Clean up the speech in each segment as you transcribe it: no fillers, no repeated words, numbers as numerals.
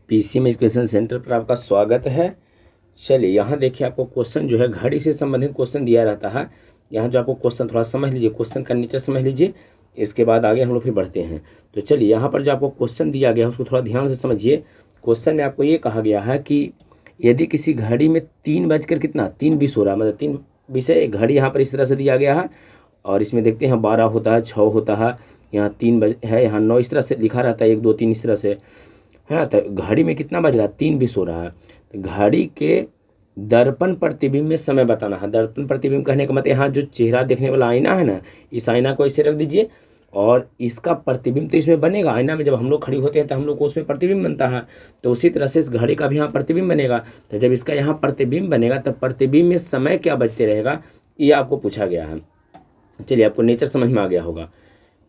PCM education centre पर आपका स्वागत है। चलिए यहाँ देखिए, आपको क्वेश्चन जो है घड़ी से संबंधित क्वेश्चन दिया रहता है। यहाँ जो आपको क्वेश्चन थोड़ा समझ लीजिए, क्वेश्चन का नेचर समझ लीजिए, इसके बाद आगे हम लोग फिर बढ़ते हैं। तो चलिए यहाँ पर जो आपको क्वेश्चन दिया गया है उसको थोड़ा ध्यान से समझिए। क्वेश्चन में आपको ये कहा गया है कि यदि किसी घड़ी में 3 बजकर कितना 3:20 हो रहा है, मतलब 3:20 है, एक घड़ी यहाँ पर इस तरह से दिया गया है और इसमें देखते हैं 12 होता है, 6 होता है, यहाँ 3 बज है, यहाँ 9 इस तरह से लिखा रहता है, 1 2 3 इस तरह से है ना। तो घड़ी में कितना बज रहा है, 3:20 हो रहा है। तो घड़ी के दर्पण प्रतिबिंब में समय बताना है। दर्पण प्रतिबिंब कहने का मतलब यहाँ जो चेहरा देखने वाला आईना है ना, इस आईना को ऐसे रख दीजिए और इसका प्रतिबिंब तो इसमें बनेगा। आईना में जब हम लोग खड़ी होते हैं तो हम लोग को उसमें प्रतिबिंब बनता है, तो उसी तरह से इस घड़ी का भी यहाँ प्रतिबिंब बनेगा। तो जब इसका यहाँ प्रतिबिंब बनेगा तब प्रतिबिंब में समय क्या बजते रहेगा, ये आपको पूछा गया है। चलिए आपको नेचर समझ में आ गया होगा।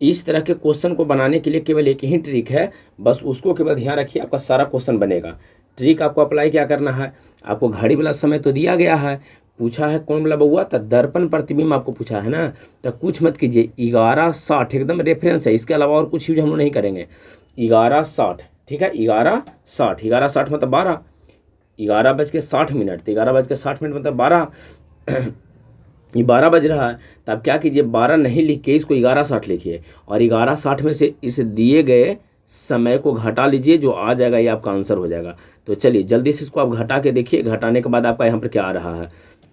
इस तरह के क्वेश्चन को बनाने के लिए केवल एक ही ट्रिक है, बस उसको केवल ध्यान रखिए, आपका सारा क्वेश्चन बनेगा। ट्रिक आपको अप्लाई क्या करना है, आपको घड़ी वाला समय तो दिया गया है, पूछा है कौन वाला बउआ, तो दर्पण प्रतिबिंब आपको पूछा है ना। तो कुछ मत कीजिए, 11:60 एकदम रेफरेंस है, इसके अलावा और कुछ यूज हम लोग नहीं करेंगे। 11:60 ठीक है, 11:60, 11:60 मतलब 12, 11:60 तो 11:60 मतलब 12 ये 12 बज रहा है। तो आप क्या कीजिए, 12 नहीं लिख के इसको 11:60 लिखिए और 11:60 में से इस दिए गए समय को घटा लीजिए, जो आ जाएगा ये आपका आंसर हो जाएगा। तो चलिए जल्दी से इसको आप घटा के देखिए, घटाने के बाद आपका यहाँ पर क्या आ रहा है।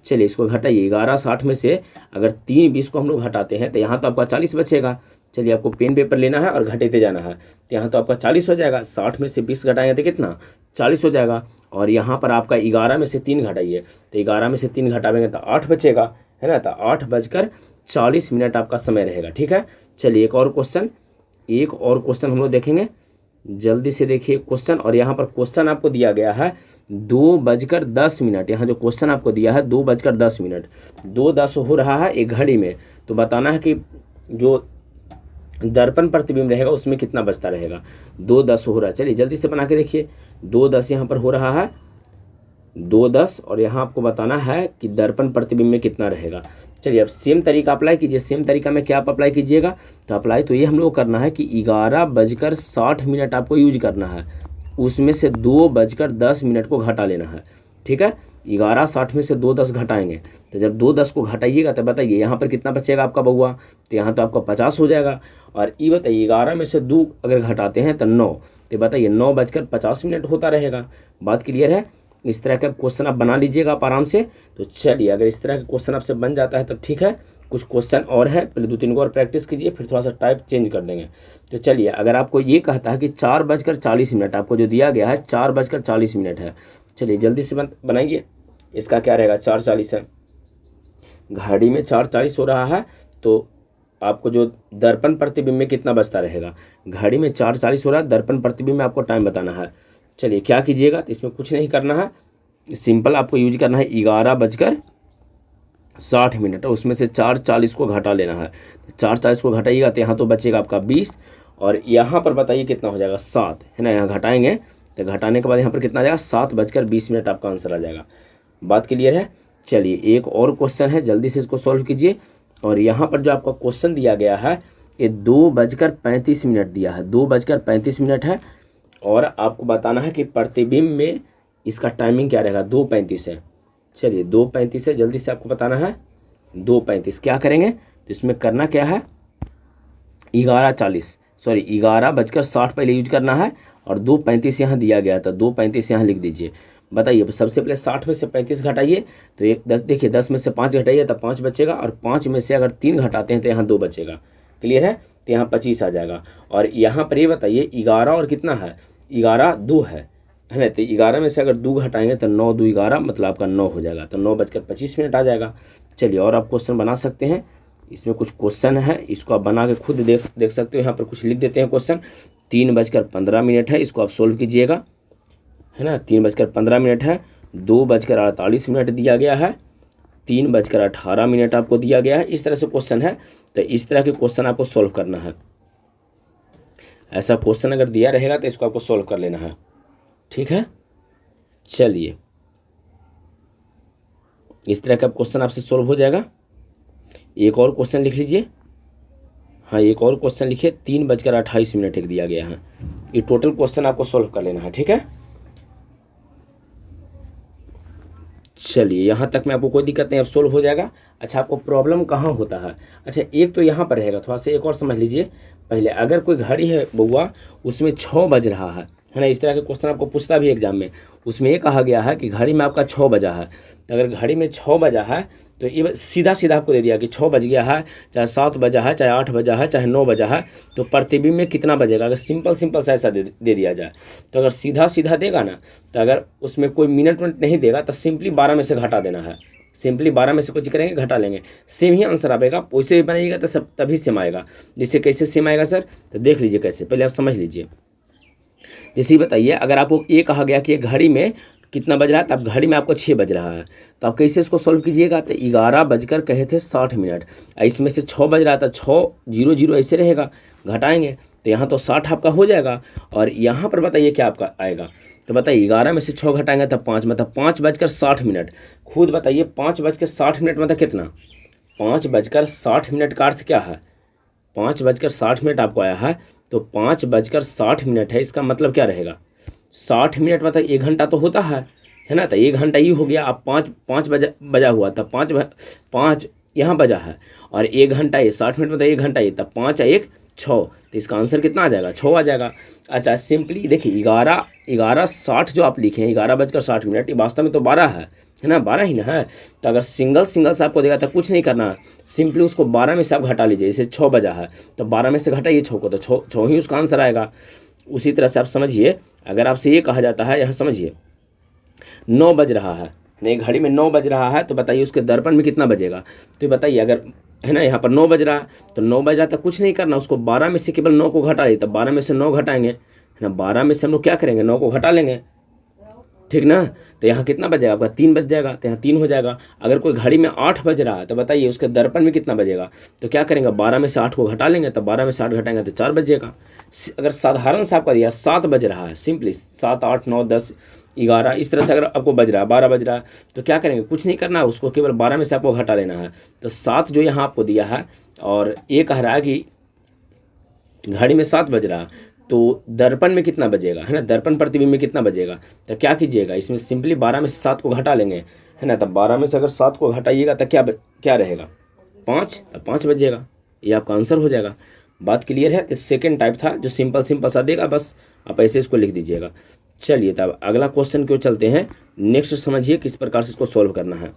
चलिए इसको घटाइए, 11:60 में से अगर 3:20 को हम लोग घटाते हैं तो यहाँ तो आपका 40 बचेगा। चलिए आपको पेन पेपर लेना है और घटाते जाना है, तो यहाँ तो आपका 40 हो जाएगा। 60 में से 20 घटाएंगे तो कितना 40 हो जाएगा। और यहाँ पर आपका 11 में से 3 घटाइए, तो 11 में से 3 घटावेंगे तो 8 बचेगा, है ना। तो 8:40 आपका समय रहेगा। ठीक है, चलिए एक और क्वेश्चन हम लोग देखेंगे। जल्दी से देखिए क्वेश्चन, और यहाँ पर क्वेश्चन आपको दिया गया है 2:10। यहाँ जो क्वेश्चन आपको दिया है 2:10, 2:10 हो रहा है एक घड़ी में, तो बताना है कि जो दर्पण प्रतिबिंब रहेगा उसमें कितना बचता रहेगा। 2:10 हो रहा है, चलिए जल्दी से बना के देखिए। 2:10 यहाँ पर हो रहा है, 2:10, और यहाँ आपको बताना है कि दर्पण प्रतिबिंब में कितना रहेगा। चलिए अब सेम तरीका अप्लाई कीजिए। सेम तरीका में क्या आप अप्लाई कीजिएगा, तो अप्लाई तो ये हम लोग करना है कि 11:60 आपको यूज करना है, उसमें से 2:10 को घटा लेना है। ठीक है, 11:60 में से 2:10 घटाएंगे, तो जब 2:10 को घटाइएगा तो बताइए यहाँ पर कितना बचेगा आपका बउआ, तो यहाँ तो आपका 50 हो जाएगा। और ये बताइए 11 में से 2 अगर घटाते हैं तो 9, तो बताइए 9:50 होता रहेगा। बात क्लियर है। इस तरह का क्वेश्चन आप बना लीजिएगा आप आराम से। तो चलिए अगर इस तरह का क्वेश्चन आपसे बन जाता है तब ठीक है, कुछ क्वेश्चन और है, पहले 2-3 को और प्रैक्टिस कीजिए, फिर थोड़ा सा टाइप चेंज कर देंगे। तो चलिए अगर आपको ये कहता है कि 4:40 आपको जो दिया गया है 4:40 है, चलिए जल्दी से बनाइए। इसका क्या रहेगा, 4:40 है, घड़ी में 4:40 हो रहा है, तो आपको जो दर्पण प्रतिबिंब में कितना बचता रहेगा। घड़ी में 4:40 हो रहा है, दर्पण प्रतिबिंब में आपको टाइम बताना है। चलिए क्या कीजिएगा, तो इसमें कुछ नहीं करना है, सिंपल आपको यूज करना है 11:60, और उसमें से 4:40 को घटा लेना है। 4:40 को घटाइएगा तो यहाँ तो बचेगा आपका 20, और यहाँ पर बताइए कितना हो जाएगा 7, है ना। यहाँ घटाएंगे तो घटाने के बाद यहाँ पर कितना आ जाएगा 7:20 आपका आंसर आ जाएगा। बात क्लियर है। चलिए एक और क्वेश्चन है, जल्दी से इसको सॉल्व कीजिए। और यहाँ पर जो आपका क्वेश्चन दिया गया है ये 2:35 दिया है, 2:35 है, और आपको बताना है कि प्रतिबिंब में इसका टाइमिंग क्या रहेगा, 2:35 है। चलिए 2:35 है, जल्दी से आपको बताना है 2:35 क्या करेंगे, तो इसमें करना क्या है 11:60 पहले यूज करना है, और 2:35 यहाँ दिया गया था, 2:35 यहाँ लिख दीजिए। बताइए सबसे पहले 60 में से 35 घटाइए, तो 10 देखिए 10 में से 5 घटाइए तो 5 बचेगा, और 5 में से अगर 3 घटाते हैं तो यहाँ 2 बचेगा। क्लियर है, तो यहाँ 25 आ जाएगा। और यहाँ पर ये बताइए 11 और कितना है, 11 2 है ना। तो 11 में से अगर 2 घटाएंगे तो 9 2 11 मतलब आपका 9 हो जाएगा, तो 9:25 आ जाएगा। चलिए और आप क्वेश्चन बना सकते हैं, इसमें कुछ क्वेश्चन है, इसको आप बना के खुद देख सकते हो। यहाँ पर कुछ लिख देते हैं क्वेश्चन। 3:15 है, इसको आप सोल्व कीजिएगा, है ना। 3:15 है, 2:48 दिया गया है, 3:18 आपको दिया गया है। इस तरह से क्वेश्चन है, तो इस तरह के क्वेश्चन आपको सोल्व करना है। ऐसा क्वेश्चन अगर दिया रहेगा तो इसको आपको सोल्व कर लेना है। ठीक है, चलिए इस तरह का क्वेश्चन आपसे सोल्व हो जाएगा। एक और क्वेश्चन लिख लीजिए, हाँ एक और क्वेश्चन लिखिए, 3:28 एक दिया गया है। ये टोटल क्वेश्चन आपको सोल्व कर लेना है। ठीक है, चलिए यहाँ तक में आपको कोई दिक्कत नहीं, अब सोल्व हो जाएगा। अच्छा, आपको प्रॉब्लम कहाँ होता है? अच्छा, एक तो यहाँ पर रहेगा, थोड़ा सा एक और समझ लीजिए पहले। अगर कोई घड़ी है बउआ, उसमें 6 बज रहा है ना, इस तरह के क्वेश्चन आपको पूछता भी एग्जाम में। उसमें ये कहा गया है कि घड़ी में आपका 6 बजा है, तो अगर घड़ी में 6 बजा है तो ये सीधा सीधा आपको दे दिया कि 6 बज गया है, चाहे 7 बजा है, चाहे 8 बजा है, चाहे 9 बजा है, तो प्रतिबिंब में कितना बजेगा। अगर सिंपल सा ऐसा दे दिया जाए, तो अगर सीधा सीधा देगा ना, तो अगर उसमें कोई मिनट नहीं देगा तो सिंपली 12 में से घटा देना है। सिंपली 12 में से कुछ करेंगे, घटा लेंगे, सेम ही आंसर आएगा। वैसे भी बनाइएगा तो सब तभी सेम आएगा। जिससे कैसे सेम आएगा सर, तो देख लीजिए कैसे, पहले आप समझ लीजिए। जैसे बताइए, अगर आपको ये कहा गया कि घड़ी में कितना बज रहा है, तब घड़ी में आपको 6 बज रहा है, तो आप कैसे इसको सॉल्व कीजिएगा। तो 11 बजकर कहे थे 60 मिनट, इसमें से 6 बज रहा था, 6 0 0 ऐसे रहेगा, घटाएंगे तो यहाँ तो 60 आपका हो जाएगा। और यहाँ पर बताइए क्या आपका आएगा, तो बताइए 11 में से 6 घटाएंगे तब 5, मतलब 5 बजकर 60 मिनट। खुद बताइए 5 बजकर 60 मिनट मतलब कितना, 5 बजकर 60 मिनट का अर्थ क्या है, 5 बजकर 60 मिनट आपको आया है, तो 5 बजकर 60 मिनट है, इसका मतलब क्या रहेगा, 60 मिनट मतलब 1 घंटा तो होता है ना, तो 1 घंटा ही हो गया। अब 5 बजा हुआ था, 5 यहाँ बजा है, और 1 घंटा ये 60 मिनट मतलब 1 घंटा ये, तब 5 1 6, तो इसका आंसर कितना आ जाएगा, 6 आ जाएगा। अच्छा, सिंपली देखिए 11 60 जो आप लिखे हैं, 11 बजकर 60 मिनट, ये वास्तव में तो 12 है ना, 12 ही ना है। तो अगर सिंगल से आपको देगा तो कुछ नहीं करना, सिंपली उसको 12 में से आप घटा लीजिए। जैसे 6 बजा है तो 12 में से घटाइए 6 को, तो 6 ही उसका आंसर आएगा। उसी तरह से आप समझिए, अगर आपसे ये कहा जाता है, यहाँ समझिए 9 बज रहा है, नहीं घड़ी में 9 बज रहा है, तो बताइए उसके दर्पण में कितना बजेगा। तो बताइए, अगर है ना यहाँ पर 9 बज रहा है, तो 9 बज रहा था, कुछ नहीं करना, उसको 12 में से केवल 9 को घटा ली, तब 12 में से 9 घटाएंगे, है ना, 12 में से हम लोग क्या करेंगे, 9 को घटा लेंगे, ठीक ना। तो यहाँ कितना बजेगा आपका, 3 बज जाएगा, तो यहाँ 3 हो जाएगा। अगर कोई घड़ी में 8 बज रहा है, तो बताइए उसके दर्पण में कितना बजेगा, तो क्या करेंगे, 12 में से 8 को घटा लेंगे, तो 12 में से 8 घटाएंगे तो 4 बजेगा। अगर साधारण सा आपका दिया 7 बज रहा है, सिंपली 7 8 9 10 11 इस तरह से अगर आपको बज रहा है, 12 बज रहा है, तो क्या करेंगे, कुछ नहीं करना है, उसको केवल 12 में से आपको घटा लेना है। तो 7 जो यहाँ आपको दिया है, और ये कह रहा है कि घड़ी में 7 बज रहा है, तो दर्पण में कितना बजेगा, है ना, दर्पण प्रतिबिंब में कितना बजेगा। तो क्या कीजिएगा, इसमें सिंपली 12 में से 7 को घटा लेंगे, है ना, तब 12 में से अगर 7 को घटाइएगा तो क्या रहेगा, 5, तब 5 बजेगा। ये आपका आंसर हो जाएगा। बात क्लियर है। तो सेकेंड टाइप था जो सिंपल सा देगा, बस आप ऐसे इसको लिख दीजिएगा। चलिए तब अगला क्वेश्चन क्यों चलते हैं, नेक्स्ट समझिए किस प्रकार से इसको सॉल्व करना है।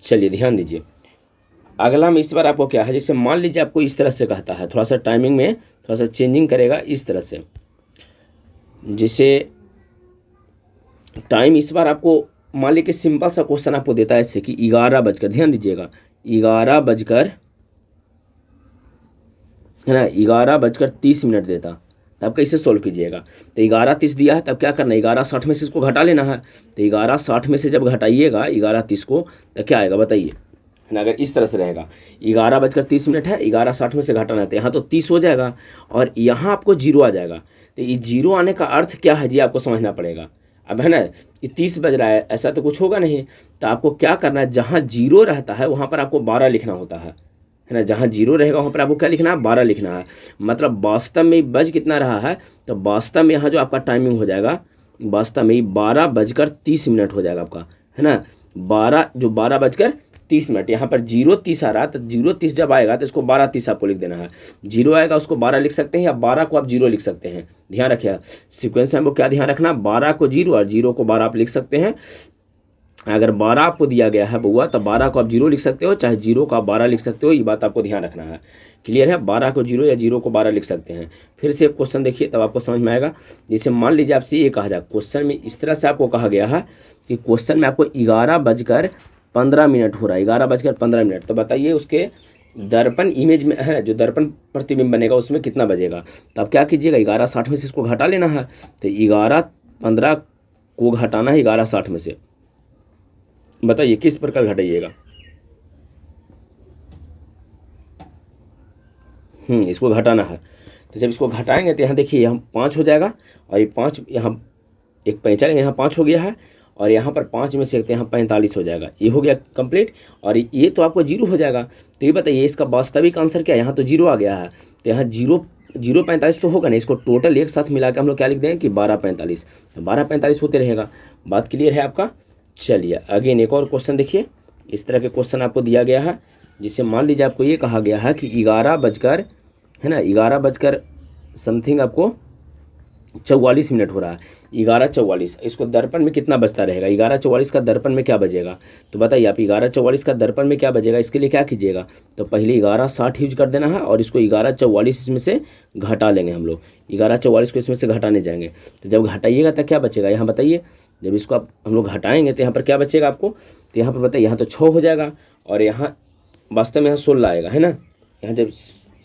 चलिए ध्यान दीजिए, अगला में इस बार आपको क्या है, जैसे मान लीजिए आपको इस तरह से कहता है, थोड़ा सा टाइमिंग में थोड़ा सा चेंजिंग करेगा इस तरह से। जैसे टाइम इस बार आपको मान लीजिए सिंपल सा क्वेश्चन आपको देता है ऐसे कि 11 बजकर, ध्यान दीजिएगा 11 बजकर, है ना, 11 बजकर 30 मिनट देता, तब कैसे सोल्व कीजिएगा। तो 11:30 दिया है, तब क्या करना है, 11:60 में से इसको घटा लेना है। तो 11:60 में से जब घटाइएगा 11:30 को, तो क्या आएगा बताइए, है ना। अगर इस तरह से रहेगा 11 बजकर 30 मिनट है, 11:60 में से घटाना है, तो यहाँ तो 30 हो जाएगा, और यहाँ आपको 0 आ जाएगा। तो ये 0 आने का अर्थ क्या है जी, आपको समझना पड़ेगा। अब है ना, ये 30 बज रहा है, ऐसा तो कुछ होगा नहीं, तो आपको क्या करना है, जहाँ 0 रहता है वहाँ पर आपको 12 लिखना होता है ना। जहाँ 0 रहेगा वहाँ पर आपको क्या लिखना है, 12 लिखना है। मतलब वास्तव में बज कितना रहा है, तो वास्तव में यहाँ जो आपका टाइमिंग हो जाएगा, वास्तव में 12 बजकर 30 मिनट हो जाएगा आपका, है ना। 12 बजकर 30 मिनट, यहाँ पर 0:30 आ रहा है, तो 0:30 जब आएगा तो इसको 12:30 आपको लिख देना है। 0 आएगा उसको 12 लिख सकते हैं, या 12 को आप 0 लिख सकते हैं। ध्यान रखिए सीक्वेंस में हमको क्या ध्यान रखना, 12 को 0 और 0 को 12 आप लिख सकते हैं। अगर 12 आपको दिया गया है बउआ, तो 12 को आप 0 लिख सकते हो, चाहे 0 को आप 12 लिख सकते हो, ये बात आपको ध्यान रखना है। क्लियर है, 12 को 0 या 0 को 12 लिख सकते हैं। फिर से क्वेश्चन देखिए तब आपको समझ में आएगा। जैसे मान लीजिए आपसे ये कहा जाए, क्वेश्चन में इस तरह से आपको कहा गया है कि क्वेश्चन में आपको 11 बजकर 15 मिनट हो रहा है, 11 बजकर 15 मिनट, तो बताइए उसके दर्पण इमेज में, है जो दर्पण प्रतिबिंब बनेगा उसमें कितना बजेगा। तो आप क्या कीजिएगा, 11:60 में से इसको घटा लेना है। तो 11:15 को घटाना है 11:60 में से, बताइए किस प्रकार घटाइएगा। इसको घटाना है। तो जब इसको घटाएंगे तो यहाँ देखिए, यहाँ 5 हो जाएगा, और ये 5 यहाँ एक 45, यहाँ 5 हो गया है, और यहाँ पर 5 में से यहाँ 45 हो जाएगा। ये हो गया कंप्लीट, और ये तो आपको 0 हो जाएगा। तो ये बताइए इसका वास्तविक आंसर क्या है, यहाँ तो 0 आ गया है, तो यहाँ 0 0:45 तो होगा नहीं, इसको टोटल एक साथ मिला के हम लोग क्या लिख देंगे कि 12:45, तो 12:45 होते रहेगा। बात क्लियर है आपका। चलिए अगेन एक और क्वेश्चन देखिए। इस तरह के क्वेश्चन आपको दिया गया है, जिससे मान लीजिए आपको ये कहा गया है कि 11 बजकर, है ना, 11 बजकर समथिंग आपको 44 मिनट हो रहा है, 11:44, इसको दर्पण में कितना बजता रहेगा, 11:44 का दर्पण में क्या बजेगा। तो बताइए आप 11:44 का दर्पण में क्या बजेगा, इसके लिए क्या कीजिएगा, तो पहले 11:60 यूज कर देना है और इसको 11:44 इसमें से घटा लेंगे हम लोग, 11:44 को इसमें से घटाने जाएंगे। तो जब घटाइएगा तो क्या बचेगा, यहाँ बताइए, जब इसको आप हम लोग घटाएंगे तो यहाँ पर क्या बचेगा आपको, तो यहाँ पर बताइए, यहाँ तो 6 हो जाएगा और यहाँ वास्तव में यहाँ 16 आएगा, है ना। यहाँ जब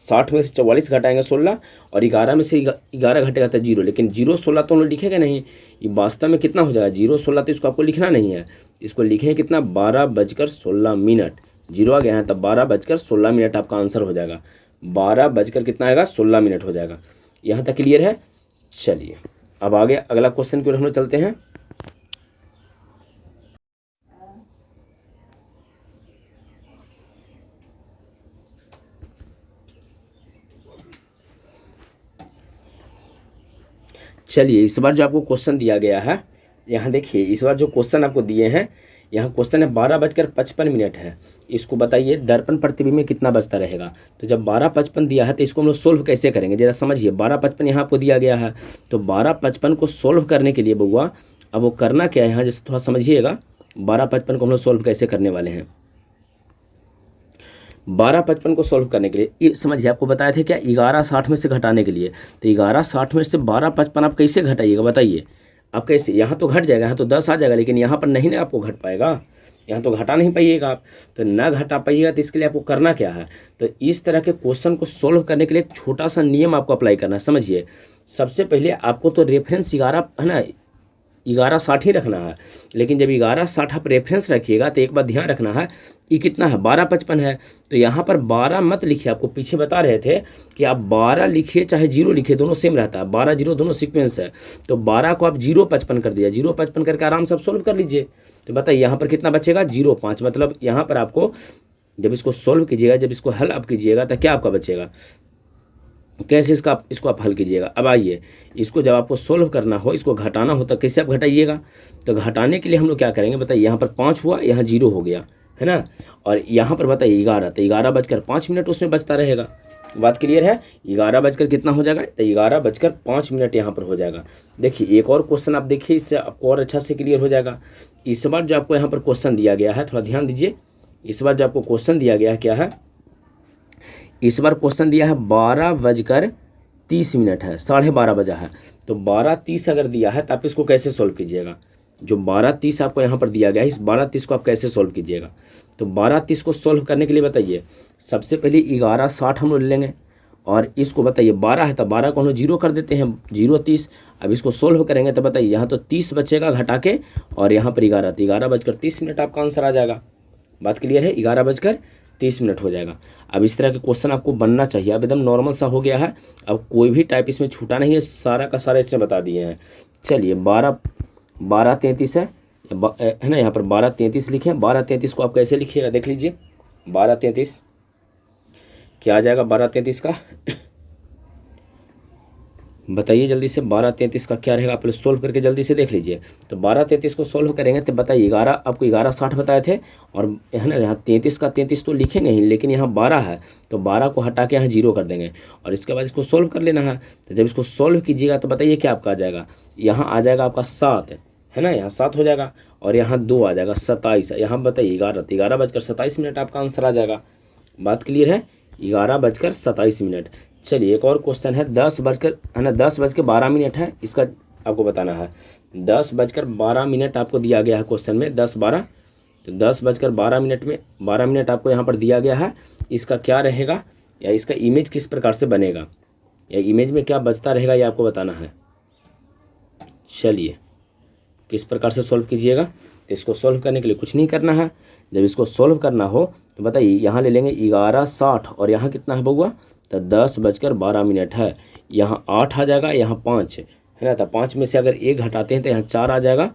60 में से 44 घटाएंगे 16 और 11 में से 11 घटेगा तो 0, लेकिन 0:16 तो हम लोग लिखेगा नहीं, ये वास्तव में कितना हो जाएगा 0:16, तो इसको आपको लिखना नहीं है, इसको लिखें कितना 12:16 जीरो आ गया है, तब 12:16 आपका आंसर हो जाएगा, 12 बजकर कितना आएगा 16 मिनट हो जाएगा। यहाँ तक क्लियर है। चलिए अब आगे अगला क्वेश्चन की ओर हम लोग चलते हैं। चलिए इस बार जो आपको क्वेश्चन दिया गया है, यहाँ देखिए इस बार जो क्वेश्चन आपको दिए हैं, यहाँ क्वेश्चन है 12:55 है, इसको बताइए दर्पण प्रतिबिंब में कितना बचता रहेगा। तो जब 12:55 दिया है तो इसको हम लोग सोल्व कैसे करेंगे, जरा समझिए। 12:55 यहाँ आपको दिया गया है, तो 12:55 को सोल्व करने के लिए बउआ अब वो करना क्या है, यहाँ जैसे थोड़ा समझिएगा, 12:55 को हम लोग सोल्व कैसे करने वाले हैं। 12:55 को सोल्व करने के लिए ये समझिए, आपको बताया था क्या 11:60 में से घटाने के लिए, तो 11:60 में से 12:55 आप कैसे घटाइएगा बताइए। आप कैसे, यहाँ तो घट जाएगा, यहाँ तो 10 आ जाएगा, लेकिन यहाँ पर नहीं ना आपको घट पाएगा, यहाँ तो घटा नहीं पाइएगा आप, तो ना घटा पाइएगा तो इसके लिए आपको करना क्या है, तो इस तरह के क्वेश्चन को सोल्व करने के लिए एक छोटा सा नियम आपको अप्लाई करना है। समझिए, सबसे पहले आपको तो रेफरेंस 11 है ना 11:60 ही रखना है, लेकिन जब 11:60 आप रेफरेंस रखिएगा तो एक बात ध्यान रखना है, ये कितना है 12:55 है, तो यहाँ पर 12 मत लिखिए, आपको पीछे बता रहे थे कि आप 12 लिखिए चाहे 0 लिखिए, दोनों सेम रहता है, 12 0 दोनों सीक्वेंस है, तो 12 को आप 0:55 कर दिया, 0:55 करके आराम से आप सोल्व कर लीजिए। तो बताइए यहाँ पर कितना बचेगा 0.5, मतलब यहाँ पर आपको जब इसको सोल्व कीजिएगा, जब इसको हल आप कीजिएगा तो क्या आपका बचेगा, कैसे इसको आप हल कीजिएगा। अब आइए, इसको जब आपको सोल्व करना हो, इसको घटाना हो तो कैसे आप घटाइएगा, तो घटाने के लिए हम लोग क्या करेंगे बताइए, यहाँ पर 5 हुआ, यहाँ 0 हो गया, है ना, और यहाँ पर बताइए 11, तो 11:05 उसमें बचता रहेगा। बात क्लियर है, 11 बजकर कितना हो जाएगा, तो 11:05 यहाँ पर हो जाएगा। देखिए एक और क्वेश्चन आप देखिए, इससे आपको और अच्छा से क्लियर हो जाएगा। इस बार जो आपको यहाँ पर क्वेश्चन दिया गया है, थोड़ा ध्यान दीजिए, इस बार जो आपको क्वेश्चन दिया गया है क्या है, इस बार क्वेश्चन दिया है 12:30 है, 12:30 बजा है, तो 12:30 अगर दिया है तो आप इसको कैसे सोल्व कीजिएगा, जो 12:30 आपको यहाँ पर दिया गया है, इस 12:30 को आप कैसे सोल्व कीजिएगा। तो 12:30 को सोल्व करने के लिए बताइए, सबसे पहले 11:60 हम लोग लेंगे और इसको बताइए 12 है तो 12 को हम लोग 0 कर देते हैं, 0:30। अब इसको सोल्व करेंगे तो बताइए यहाँ तो 30 बचेगा घटा के, और यहाँ पर 11, तो 11:30 आपका आंसर आ जाएगा। बात क्लियर है, 11:30 हो जाएगा। अब इस तरह के क्वेश्चन आपको बनना चाहिए, अब एकदम नॉर्मल सा हो गया है, अब कोई भी टाइप इसमें छूटा नहीं है, सारा का सारा इसमें बता दिए हैं। चलिए 12:33 है ना, यहाँ पर 12:33 लिखें, 12:33 को आप कैसे लिखिएगा देख लीजिए, 12:33 क्या आ जाएगा, 12:33 का बताइए जल्दी से, 12:33 का क्या रहेगा, आप लोग सोल्व करके जल्दी से देख लीजिए। तो 12:33 को सोल्व करेंगे तो बताइए 11, आपको 11:60 बताए थे, और है ना यहाँ 33 का 33 तो लिखेंगे ही, लेकिन यहाँ 12 है तो 12 को हटा के यहाँ 0 कर देंगे, और इसके बाद इसको सोल्व कर लेना है। तो जब इसको सोल्व कीजिएगा तो बताइए क्या आपका आ जाएगा, यहाँ आ जाएगा आपका 7, है ना, यहाँ 7 हो जाएगा, और यहाँ 2 आ जाएगा 27, यहाँ बताइए 11:27 आपका आंसर आ जाएगा। बात क्लियर है, 11:27। चलिए एक और क्वेश्चन है, 10:12 है, इसका आपको बताना है, 10:12 आपको दिया गया है क्वेश्चन में, 10:12, तो 10:12 में 12 मिनट आपको यहाँ पर दिया गया है, इसका क्या रहेगा या इसका इमेज किस प्रकार से बनेगा, या इमेज में क्या बचता रहेगा ये आपको बताना है। चलिए किस प्रकार से सॉल्व कीजिएगा, तो इसको सॉल्व करने के लिए कुछ नहीं करना है, जब इसको सॉल्व करना हो तो बताइए यहाँ ले लेंगे 11:60, और यहाँ कितना है बउआ, तो 10:12 है, यहाँ 8 आ जाएगा, यहाँ 5 है ना, तो 5 में से अगर 1 घटाते हैं तो यहाँ 4 आ जाएगा,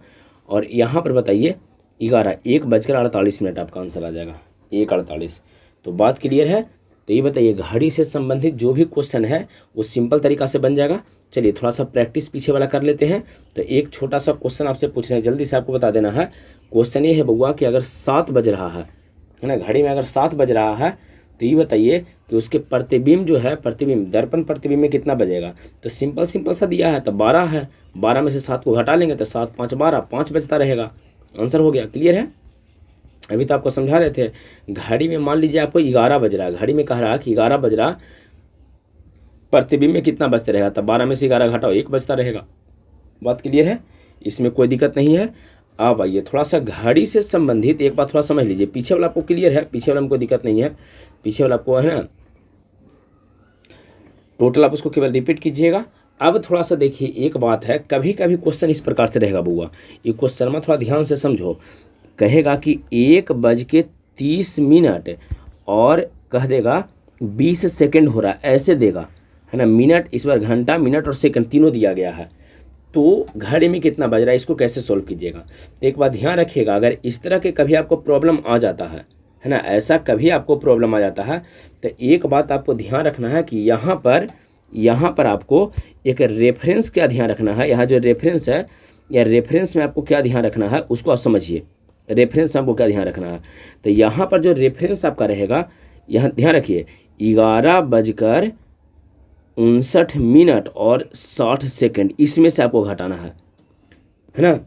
और यहाँ पर बताइए 11, 1:48 आपका आंसर आ जाएगा, 1:48। तो बात क्लियर है, तो ये बताइए घड़ी से संबंधित जो भी क्वेश्चन है वो सिंपल तरीका से बन जाएगा। चलिए थोड़ा सा प्रैक्टिस पीछे वाला कर लेते हैं। तो एक छोटा सा क्वेश्चन आपसे पूछ रहे हैं, जल्दी से आपको बता देना है। क्वेश्चन ये है बउआ कि अगर 7 बज रहा है ना, घड़ी में अगर 7 बज रहा है तो ये बताइए कि उसके प्रतिबिंब जो है, प्रतिबिंब दर्पण प्रतिबिंब में कितना बजेगा। तो सिंपल सा दिया है, तो 12 है, 12 में से 7 को घटा लेंगे तो 7 5 12, 5 बजता रहेगा। आंसर हो गया। क्लियर है। अभी तो आपको समझा रहे थे, घड़ी में मान लीजिए आपको 11 बज रहा है, घड़ी में कह रहा कि 11 बज रहा, प्रतिबिंब में कितना बजते रहेगा, तब 12 में से 11 घटाओ 1 बजता रहेगा। बात क्लियर है, इसमें कोई दिक्कत नहीं है। अब आइए थोड़ा सा घड़ी से संबंधित एक बात थोड़ा समझ लीजिए। पीछे वाला आपको क्लियर है, पीछे वाला में कोई दिक्कत नहीं है, पीछे वाला आपको है ना टोटल आप उसको केवल रिपीट कीजिएगा। अब थोड़ा सा देखिए एक बात है, कभी कभी क्वेश्चन इस प्रकार से रहेगा बुआ, ये क्वेश्चन में थोड़ा ध्यान से समझो। कहेगा कि 1:30 और कह देगा 20 सेकेंड हो रहा है, ऐसे देगा है ना। मिनट, इस बार घंटा, मिनट और सेकंड तीनों दिया गया है, तो घड़ी में कितना बज रहा है, इसको कैसे सोल्व कीजिएगा। तो एक बात ध्यान रखिएगा, अगर इस तरह के कभी आपको प्रॉब्लम आ जाता है ना, ऐसा कभी आपको प्रॉब्लम आ जाता है, तो एक बात आपको ध्यान रखना है कि यहाँ पर आपको एक रेफरेंस क्या ध्यान रखना है। यहाँ जो रेफरेंस है, या रेफरेंस में आपको क्या ध्यान रखना है उसको आप समझिए। रेफरेंस में आपको क्या ध्यान रखना है, तो यहाँ पर जो रेफरेंस आपका रहेगा, यहाँ ध्यान रखिए 11:59 और 60 सेकेंड, इसमें से आपको घटाना है ना।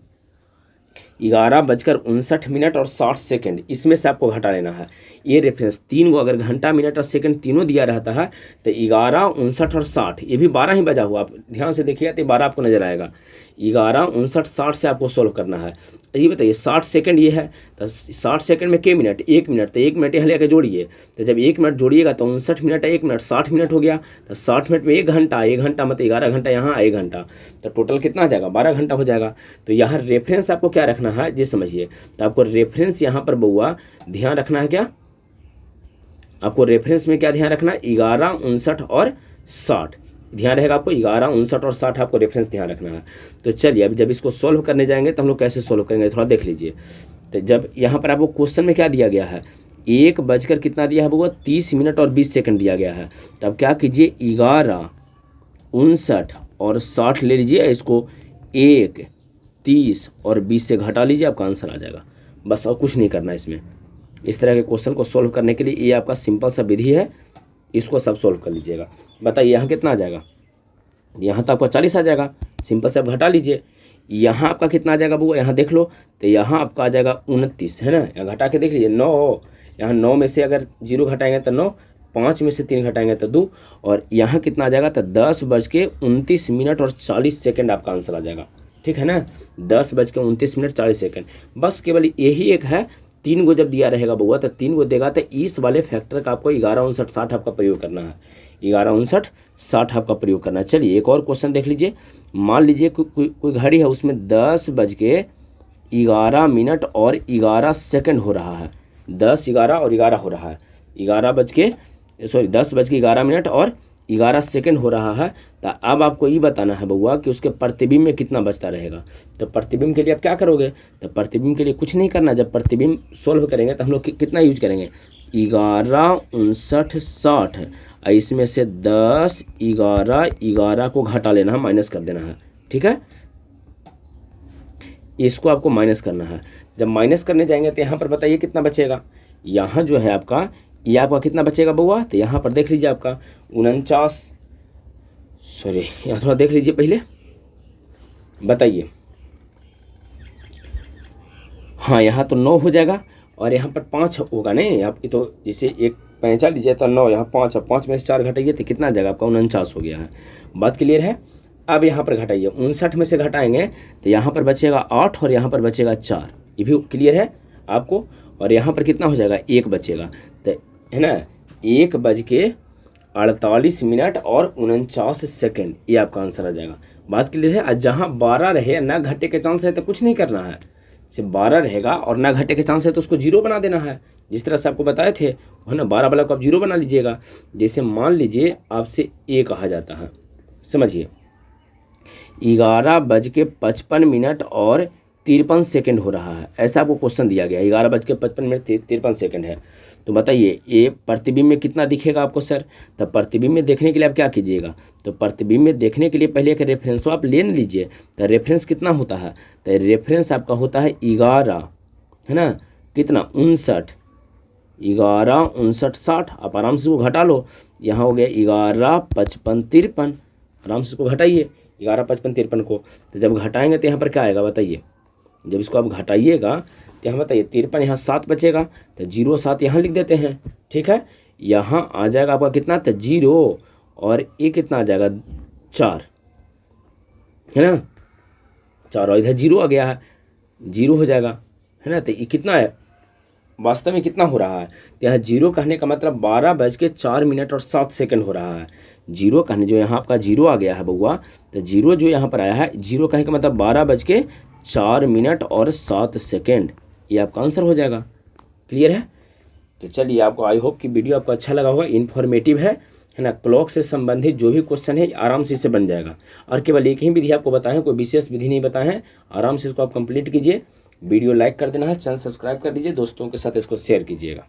11:59 और 60 सेकेंड, इसमें से आपको घटा लेना है। ये रेफरेंस तीन को, अगर घंटा, मिनट और सेकंड तीनों दिया रहता है तो 11, 59 और 60, ये भी 12 ही बजा हुआ, आप ध्यान से देखिएगा तो 12 आपको नजर आएगा। 11, 59, 60 से आपको सोल्व करना है। ये बताइए 60 सेकंड ये है, तो 60 सेकंड में के मिनट, 1 मिनट, तो 1 मिनट यहाँ लेकर जोड़िए, तो जब 1 मिनट जोड़िएगा तो 59 मिनट है 1 मिनट, 60 मिनट हो गया। तो 60 मिनट में 1 घंटा, 1 घंटा मतलब 11 घंटा, यहाँ 1 घंटा, तो टोटल कितना आ जाएगा, 12 घंटा हो जाएगा। तो यहाँ रेफरेंस आपको क्या रखना है जी समझिए। तो आपको रेफरेंस यहाँ पर बउआ ध्यान रखना है, क्या आपको रेफरेंस में क्या ध्यान रखना है, 11, 59 और 60 ध्यान रहेगा आपको। 11, 59 और 60 आपको रेफरेंस ध्यान रखना है। तो चलिए अब जब इसको सोल्व करने जाएंगे तो हम लोग कैसे सोल्व करेंगे थोड़ा देख लीजिए। तो जब यहाँ पर आपको क्वेश्चन में क्या दिया गया है, 1 बजकर कितना दिया है वो 30 मिनट और 20 सेकंड दिया गया है। तो अब क्या कीजिए, 11, 59 और 60 ले लीजिए, इसको 1, 30 और 20 से घटा लीजिए, आपका आंसर आ जाएगा। बस और कुछ नहीं करना इसमें। इस तरह के क्वेश्चन को सोल्व करने के लिए ये आपका सिंपल सा विधि है, इसको सब सोल्व कर लीजिएगा। बताइए यहाँ कितना आ जाएगा, यहाँ तो आपका 40 आ जाएगा, सिंपल से आप घटा लीजिए। यहाँ आपका कितना आ जाएगा वो यहाँ देख लो, तो यहाँ आपका आ जाएगा 29 है ना। यहाँ घटा के देख लीजिए 9, यहाँ 9 में से अगर 0 घटाएंगे तो 9, 5 में से 3 घटाएंगे तो 2, और यहाँ कितना आ जाएगा तो 10:29 और 40 सेकेंड आपका आंसर आ जाएगा। ठीक है ना, 10:29 40 सेकेंड। बस केवल यही एक है, 3 को जब दिया रहेगा बउआ तो 3 को देगा, तो इस वाले फैक्टर का आपको 11, 59, 60 आपका प्रयोग करना है। 11, 59, 60 आपका प्रयोग करना है। चलिए एक और क्वेश्चन देख लीजिए। मान लीजिए कोई घड़ी है, उसमें 10:11 और 11 सेकेंड हो रहा है, 10, 11 और 11 हो रहा है, 10:11 और 11 सेकेंड हो रहा है। तो अब आपको ये बताना है बउआ कि उसके प्रतिबिंब में कितना बचता रहेगा। तो प्रतिबिंब के लिए आप क्या करोगे, तो प्रतिबिंब के लिए कुछ नहीं करना। जब प्रतिबिंब सोल्व करेंगे तो हम लोग कितना यूज करेंगे, 11, 59, 60, इसमें से 10, 11, 11 को घटा लेना है, माइनस कर देना है। ठीक है, इसको आपको माइनस करना है। जब माइनस करने जाएंगे तो यहाँ पर बताइए कितना बचेगा। यहाँ जो है आपका, ये आपका कितना बचेगा बउआ, तो यहाँ पर देख लीजिए आपका 49, सॉरी यहाँ थोड़ा देख लीजिए पहले, बताइए। हाँ यहाँ तो 9 हो जाएगा और यहाँ पर 5 होगा नहीं, आप तो जैसे एक 45 लीजिए तो 9, यहाँ 5 और 5 में से 4 घटाइए तो कितना आ जाएगा आपका 49 हो गया है। बात क्लियर है। अब यहाँ पर घटाइए, 59 में से घटाएंगे तो यहाँ पर बचेगा 8 और यहाँ पर बचेगा 4, ये भी क्लियर है आपको। और यहाँ पर कितना हो जाएगा, 1 बचेगा, तो है ना 1:48 और 49 सेकेंड, ये आपका आंसर आ जाएगा। बात क्लियर है। और जहाँ 12 रहे ना घटे के चांस है तो कुछ नहीं करना है, सिर्फ 12 रहेगा और ना घटे के चांस है तो उसको 0 बना देना है, जिस तरह से आपको बताए थे है ना। 12 वाला को आप 0 बना लीजिएगा। जैसे मान लीजिए आपसे A कहा जाता है, समझिए 11:55 और 53 सेकेंड हो रहा है, ऐसा आपको क्वेश्चन दिया गया। 11:55 53 सेकेंड है, तो बताइए ये प्रतिबिंब में कितना दिखेगा आपको सर। तो प्रतिबिंब में देखने के लिए आप क्या कीजिएगा, तो प्रतिबिंब में देखने के लिए पहले एक रेफरेंस आप ले लीजिए। तो रेफरेंस कितना होता है, तो रेफरेंस आपका होता है 11, है ना, कितना 59, 11 59 60। आप आराम से इसको घटा लो, यहाँ हो गया 11 55 53, आराम से इसको घटाइए 11 55 53 को। तो जब घटाएंगे तो यहाँ पर क्या आएगा बताइए, जब इसको आप घटाइएगा तो यहाँ बताइए 53, यहाँ 7 बचेगा, तो 0 7 यहाँ लिख देते हैं, ठीक है। यहाँ आ जाएगा आपका कितना, तो 0 और ये कितना आ जाएगा 4, है ना, 4 और इधर 0 आ गया है, 0 हो जाएगा, है ना। तो ये कितना है वास्तव में कितना हो रहा है, तो यहाँ 0 कहने का मतलब 12:04 और 7 सेकंड हो रहा है। 0 कहने जो यहाँ आपका 0 आ गया है बउआ, तो 0 जो यहाँ पर आया है, 0 कहने का मतलब 12:04 और 7 सेकंड, ये आपका आंसर हो जाएगा। क्लियर है। तो चलिए, आपको आई होप कि वीडियो आपको अच्छा लगा होगा, इन्फॉर्मेटिव है ना। क्लॉक से संबंधित जो भी क्वेश्चन है आराम से इससे बन जाएगा, और केवल एक ही विधि आपको बताएं, कोई विशेष विधि नहीं बताए हैं। आराम से इसको आप कंप्लीट कीजिए। वीडियो लाइक कर देना है, चैनल सब्सक्राइब कर दीजिए, दोस्तों के साथ इसको शेयर कीजिएगा।